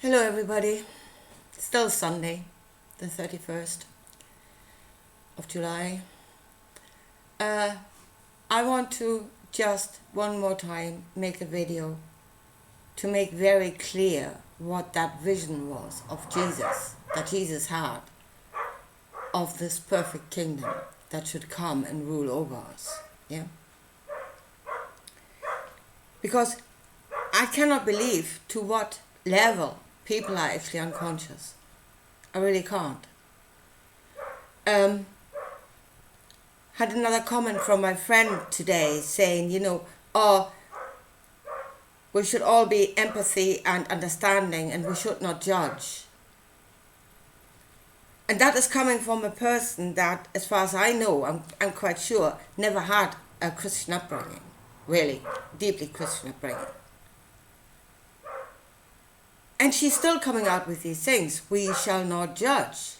Hello everybody, still Sunday, the 31st of July. I want to just one more time make a video to make very clear what that vision was of Jesus, that Jesus had, of this perfect kingdom that should come and rule over us. Yeah? Because I cannot believe to what level people are actually unconscious. I really can't. Had another comment from my friend today saying, we should all be empathy and understanding and we should not judge. And that is coming from a person that, as far as I know, I'm quite sure, never had a Christian upbringing. Really, deeply Christian upbringing. And she's still coming out with these things. We shall not judge.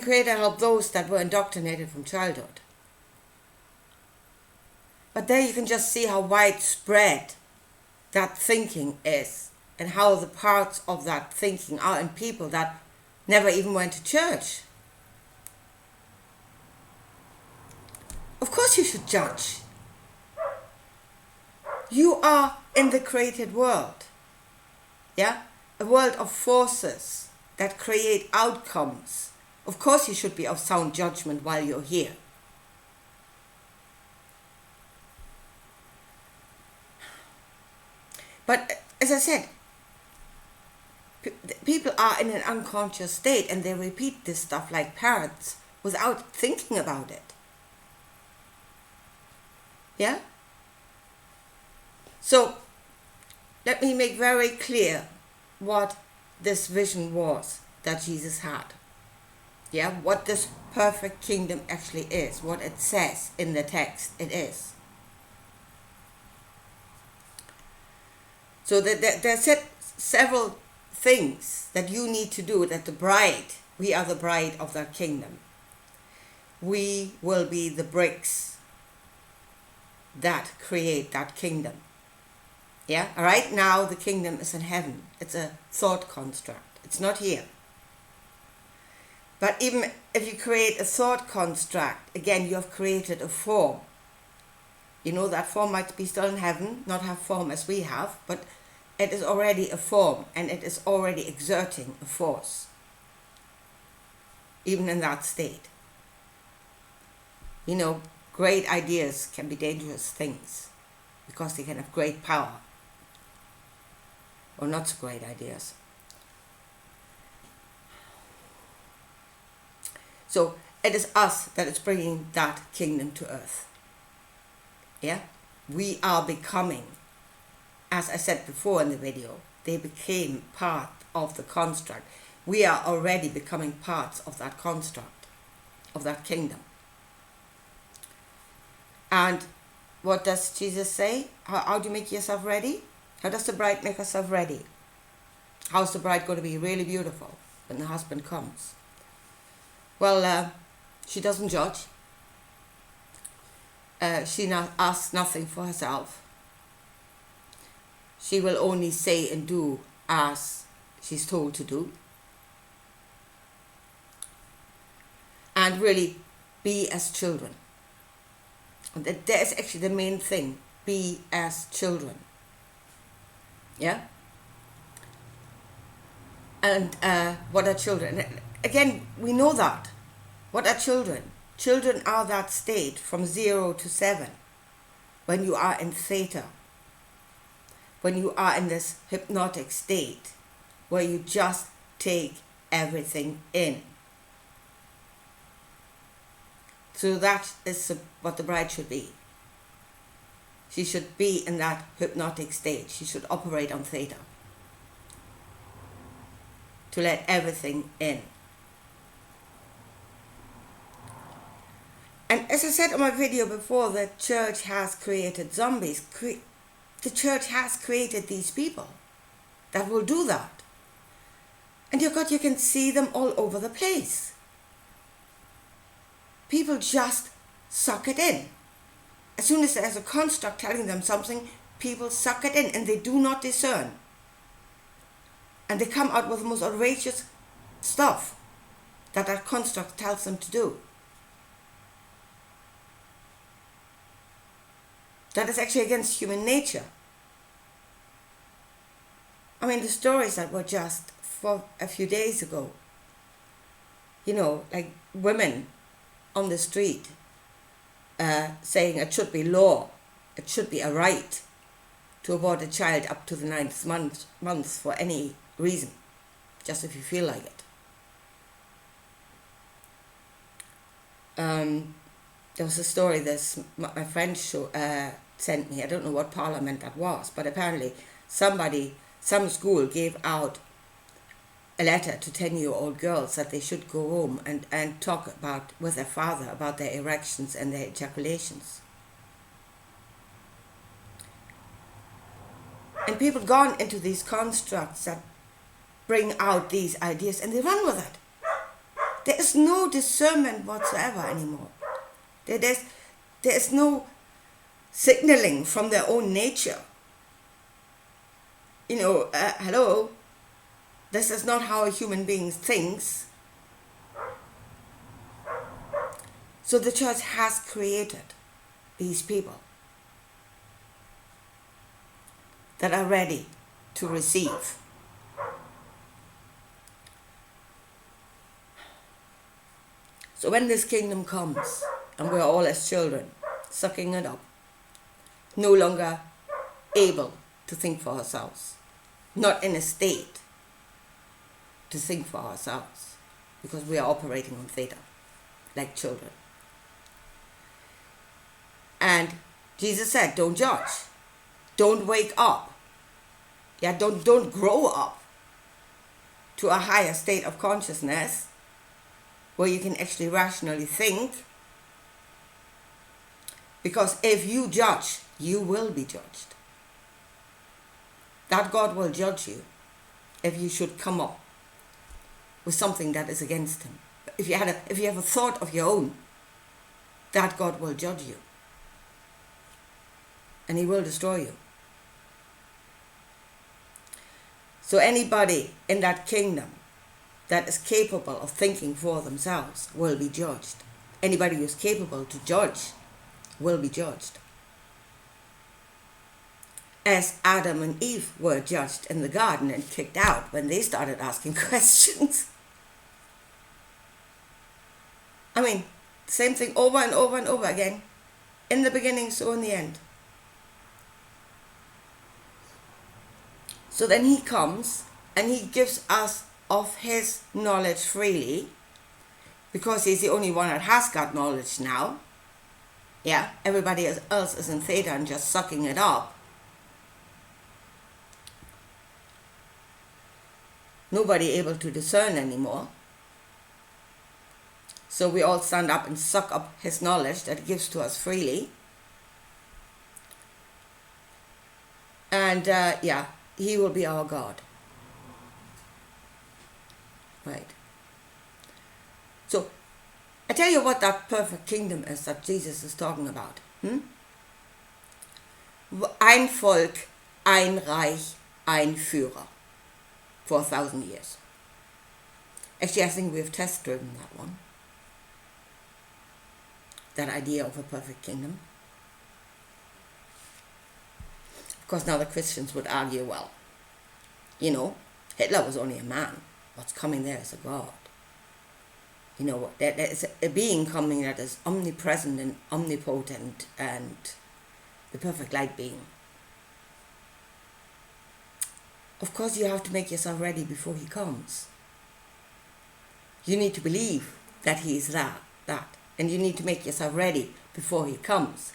Creator helped those that were indoctrinated from childhood. But there you can just see how widespread that thinking is and how the parts of that thinking are in people that never even went to church. Of course you should judge. You are in the created world. Yeah? A world of forces that create outcomes. Of course you should be of sound judgment while you're here. But as I said, people are in an unconscious state and they repeat this stuff like parrots without thinking about it. Yeah? So, let me make very clear what this vision was that Jesus had. Yeah, what this perfect kingdom actually is, what it says in the text it is. So there's several things that you need to do, that the bride, we are the bride of that kingdom. We will be the bricks that create that kingdom. Yeah, right now the kingdom is in heaven. It's a thought construct. It's not here. But even if you create a thought construct, again, you have created a form. You know, that form might be still in heaven, not have form as we have, but it is already a form and it is already exerting a force, even in that state. You know, great ideas can be dangerous things because they can have great power, or not so great ideas. So it is us that is bringing that kingdom to earth. Yeah? We are becoming, as I said before in the video, they became part of the construct. We are already becoming parts of that construct, of that kingdom. And what does Jesus say? How do you make yourself ready? How does the bride make herself ready? How's the bride going to be really beautiful when the husband comes? Well, she doesn't judge. She asks nothing for herself. She will only say and do as she's told to do. And really be as children. That is actually the main thing. Be as children. Yeah? And what are children? Again, we know that. What are children? Children are that state from 0 to 7. When you are in theta. When you are in this hypnotic state. Where you just take everything in. So that is what the bride should be. She should be in that hypnotic state. She should operate on theta. To let everything in. And as I said in my video before, the church has created zombies. The church has created these people that will do that. And you can see them all over the place. People just suck it in. as soon as there's a construct telling them something, people suck it in and they do not discern. And they come out with the most outrageous stuff that construct tells them to do. That is actually against human nature. I mean, the stories that were just for a few days ago, like women on the street saying it should be law, it should be a right to abort a child up to the 9th month for any reason, just if you feel like it. There was a story my friend sent me. I don't know what parliament that was, but apparently some school gave out a letter to 10-year-old girls that they should go home and talk with their father about their erections and their ejaculations. And people gone into these constructs that bring out these ideas and they run with it. There is no discernment whatsoever anymore. There is no signaling from their own nature. Hello, this is not how a human being thinks. So the church has created these people that are ready to receive. So when this kingdom comes, and we're all as children, sucking it up, no longer able to think for ourselves, not in a state to think for ourselves, because we are operating on theta, like children. And Jesus said, don't judge, don't wake up, don't grow up to a higher state of consciousness where you can actually rationally think. Because if you judge, you will be judged. That God will judge you if you should come up with something that is against him. If you have a thought of your own, that God will judge you. And he will destroy you. So anybody in that kingdom that is capable of thinking for themselves will be judged. Anybody who is capable to judge will be judged. As Adam and Eve were judged in the garden and kicked out when they started asking questions. I mean, same thing over and over and over again. In the beginning, so in the end. So then he comes and he gives us of his knowledge freely, because he's the only one that has got knowledge now. Yeah, everybody else is in theta and just sucking it up. Nobody able to discern anymore. So we all stand up and suck up his knowledge that he gives to us freely. And he will be our God. Right. So, I tell you what that perfect kingdom is that Jesus is talking about. Ein Volk, ein Reich, ein Führer. For 1,000 years. Actually, I think we've test-driven that one. That idea of a perfect kingdom. Of course, now the Christians would argue, well, Hitler was only a man. What's coming there is a God. There is a being coming that is omnipresent and omnipotent and the perfect light being. Of course, you have to make yourself ready before he comes. You need to believe that he is that. And you need to make yourself ready before he comes.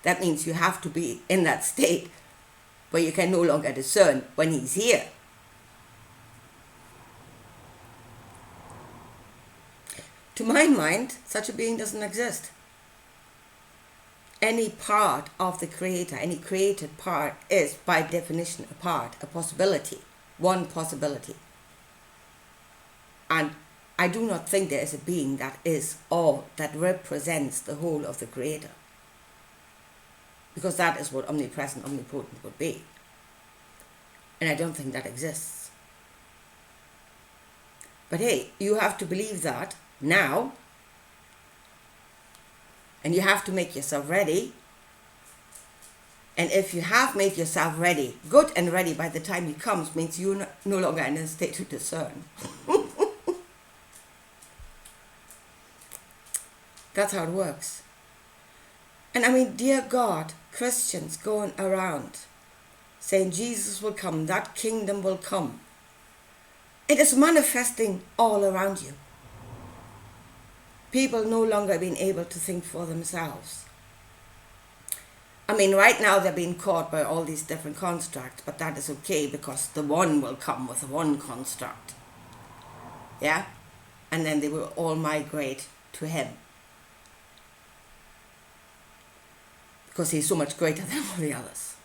That means you have to be in that state where you can no longer discern when he's here. To my mind, such a being doesn't exist. Any part of the creator, any created part is by definition a part, a possibility, one possibility. And I do not think there is a being that is all, that represents the whole of the creator. because that is what omnipresent, omnipotent would be. And I don't think that exists. But hey, you have to believe that now, and you have to make yourself ready. And if you have made yourself ready, good and ready by the time he comes, means you're no longer in a state to discern. That's how it works. And I mean, dear God, Christians going around saying Jesus will come, that kingdom will come. It is manifesting all around you. People no longer being able to think for themselves. I mean, right now they're being caught by all these different constructs, but that is okay because the one will come with one construct. Yeah? And then they will all migrate to him. Because he's so much greater than all the others.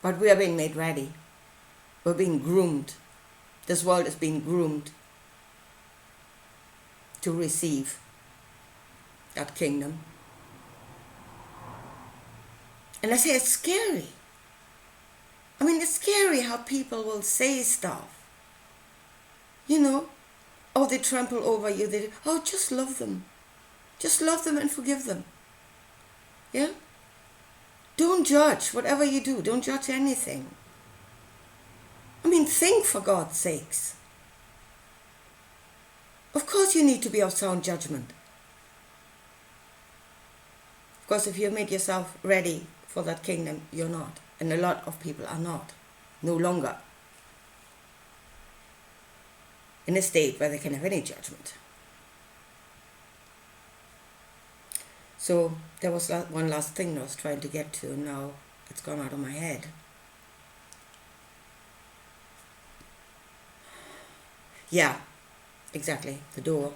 But we are being made ready. We're being groomed. This world is being groomed to receive that kingdom. And I say it's scary. I mean, it's scary how people will say stuff. You know, oh, they trample over you. Oh, just love them. Just love them and forgive them. Yeah? Don't judge whatever you do. Don't judge anything. I mean, think for God's sakes. Of course you need to be of sound judgment. Because if you've made yourself ready for that kingdom, you're not. And a lot of people are not. No longer in a state where they can have any judgment. So there was one last thing I was trying to get to. Now it's gone out of my head. Yeah, exactly. The door.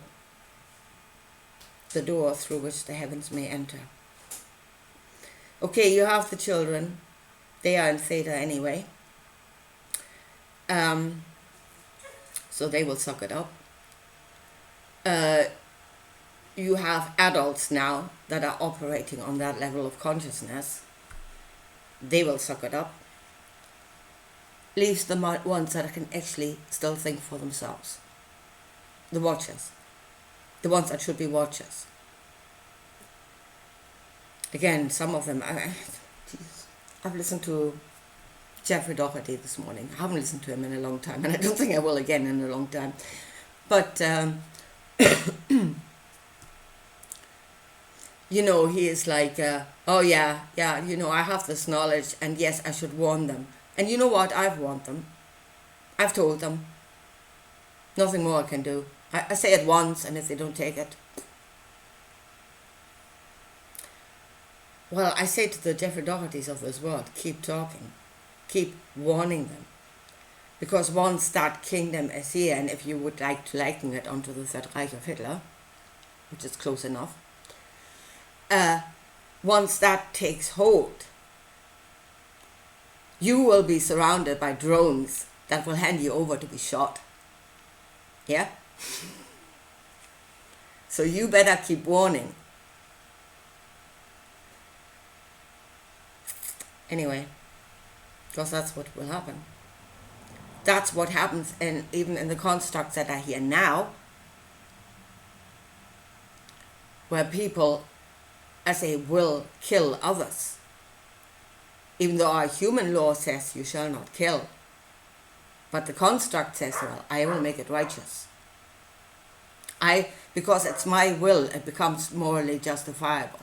The door through which the heavens may enter. Okay, you have the children. They are in theta anyway. So they will suck it up. You have adults now that are operating on that level of consciousness. They will suck it up. Leaves the ones that can actually still think for themselves. The watchers. The ones that should be watchers. Again, some of them, I've listened to Jeffrey Doherty this morning. I haven't listened to him in a long time, and I don't think I will again in a long time. But, you know, he is like, oh yeah, you know, I have this knowledge, and yes, I should warn them. And you know what? I've warned them. I've told them. Nothing more I can do. I say it once, and if they don't take it, well, I say to the Jeffrey Dohertys of this world, keep talking. Keep warning them. Because once that kingdom is here, and if you would like to liken it onto the Third Reich of Hitler, which is close enough, once that takes hold, you will be surrounded by drones that will hand you over to be shot. Yeah? So you better keep warning. Anyway, because that's what will happen. That's what happens even in the constructs that are here now, where people, I say, will kill others. Even though our human law says you shall not kill. But the construct says, well, I will make it righteous. Because it's my will, it becomes morally justifiable.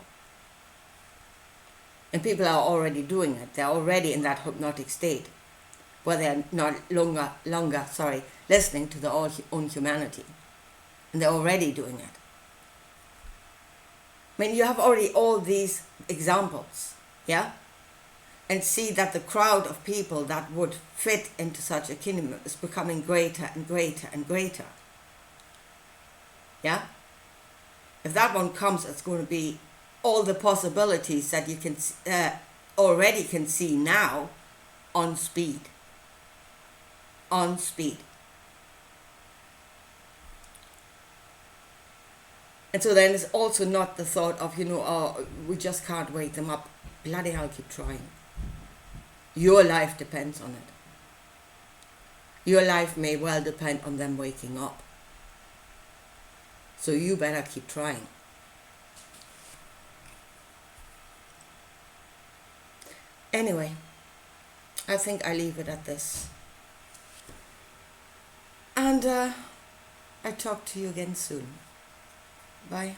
And people are already doing it. They're already in that hypnotic state where they're not longer listening to their own humanity. And they're already doing it. I mean, you have already all these examples, yeah? And see that the crowd of people that would fit into such a kingdom is becoming greater and greater and greater. Yeah? If that one comes, it's going to be all the possibilities that you can already can see now on speed. On speed. And so then it's also not the thought of, oh, we just can't wake them up. Bloody hell, keep trying. Your life depends on it. Your life may well depend on them waking up. So you better keep trying. Anyway, I think I leave it at this. And I talk to you again soon. Bye.